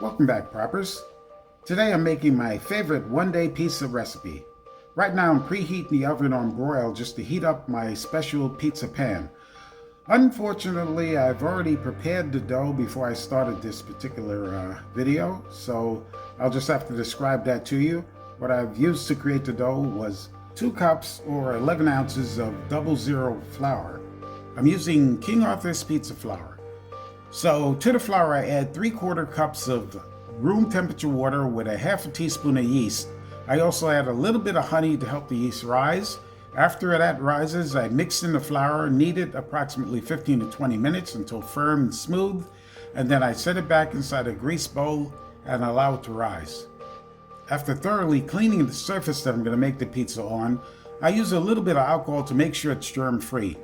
Welcome back, Proppers. Today I'm making my favorite one-day pizza recipe. Right now I'm preheating the oven on broil just to heat up my special pizza pan. Unfortunately, I've already prepared the dough before I started this particular video, so I'll just have to describe that to you. What I've used to create the dough was 2 cups or 11 ounces of 00 flour. I'm using King Arthur's pizza flour. So to the flour I add 3/4 cups of room temperature water with a 1/2 teaspoon of yeast. I also add a little bit of honey to help the yeast rise. After that rises, I mix in the flour, knead it approximately 15 to 20 minutes until firm and smooth, and then I set it back inside a grease bowl and allow it to rise. After thoroughly cleaning the surface that I'm going to make the pizza on, I use a little bit of alcohol to make sure it's germ-free.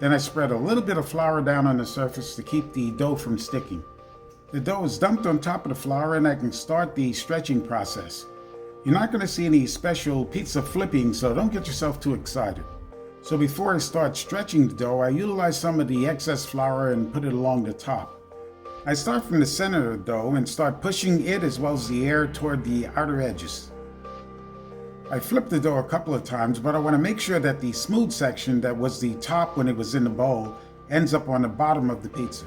Then I spread a little bit of flour down on the surface to keep the dough from sticking. The dough is dumped on top of the flour and I can start the stretching process. You're not going to see any special pizza flipping, so don't get yourself too excited. So before I start stretching the dough, I utilize some of the excess flour and put it along the top. I start from the center of the dough and start pushing it as well as the air toward the outer edges. I flip the dough a couple of times, but I want to make sure that the smooth section that was the top when it was in the bowl ends up on the bottom of the pizza.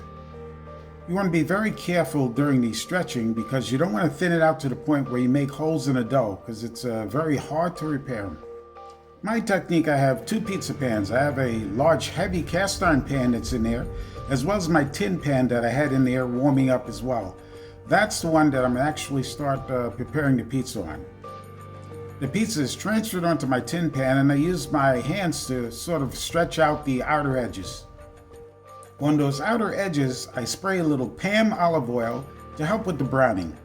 You want to be very careful during the stretching because you don't want to thin it out to the point where you make holes in the dough because it's very hard to repair them. My technique, I have 2 pizza pans. I have a large heavy cast iron pan that's in there, as well as my tin pan that I had in there warming up as well. That's the one that I'm actually start preparing the pizza on. The pizza is transferred onto my tin pan and I use my hands to sort of stretch out the outer edges. On those outer edges, I spray a little Pam olive oil to help with the browning.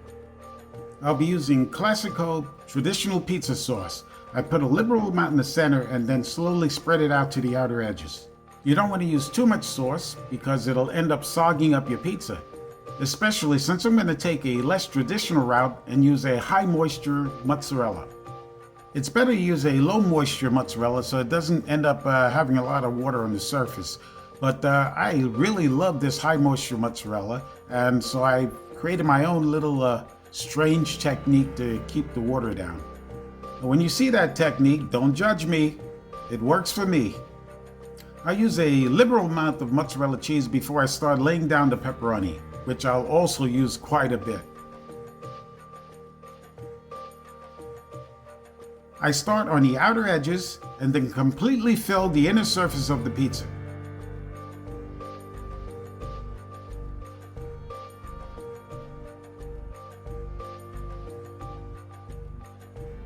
I'll be using Classico traditional pizza sauce. I put a liberal amount in the center and then slowly spread it out to the outer edges. You don't want to use too much sauce because it'll end up sogging up your pizza, especially since I'm going to take a less traditional route and use a high moisture mozzarella. It's better to use a low moisture mozzarella so it doesn't end up having a lot of water on the surface. But I really love this high moisture mozzarella, and so I created my own little strange technique to keep the water down. But when you see that technique, don't judge me. It works for me. I use a liberal amount of mozzarella cheese before I start laying down the pepperoni, which I'll also use quite a bit. I start on the outer edges and then completely fill the inner surface of the pizza.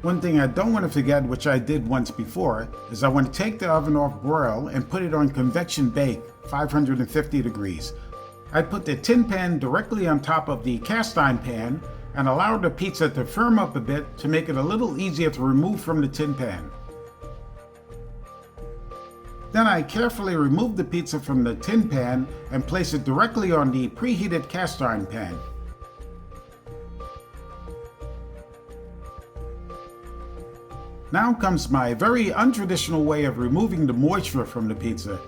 One thing I don't want to forget, which I did once before, is I want to take the oven off broil and put it on convection bake, 550 degrees. I put the tin pan directly on top of the cast iron pan and allow the pizza to firm up a bit to make it a little easier to remove from the tin pan. Then I carefully remove the pizza from the tin pan and place it directly on the preheated cast iron pan. Now comes my very untraditional way of removing the moisture from the pizza.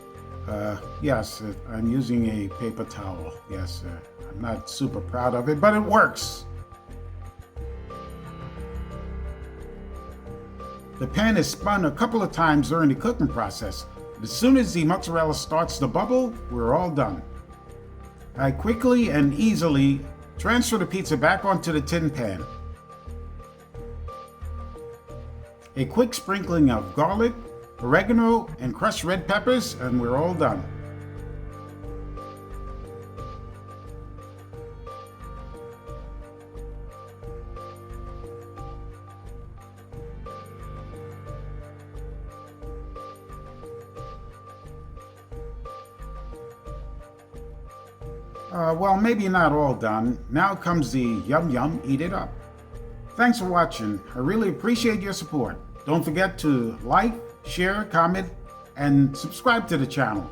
Yes, I'm using a paper towel. Yes, I'm not super proud of it, but it works. The pan is spun a couple of times during the cooking process. As soon as the mozzarella starts to bubble, we're all done. I quickly and easily transfer the pizza back onto the tin pan. A quick sprinkling of garlic, oregano, and crushed red peppers, and we're all done. Well, maybe not all done. Now comes the yum yum, eat it up. Thanks for watching. I really appreciate your support. Don't forget to like, share, comment, and subscribe to the channel.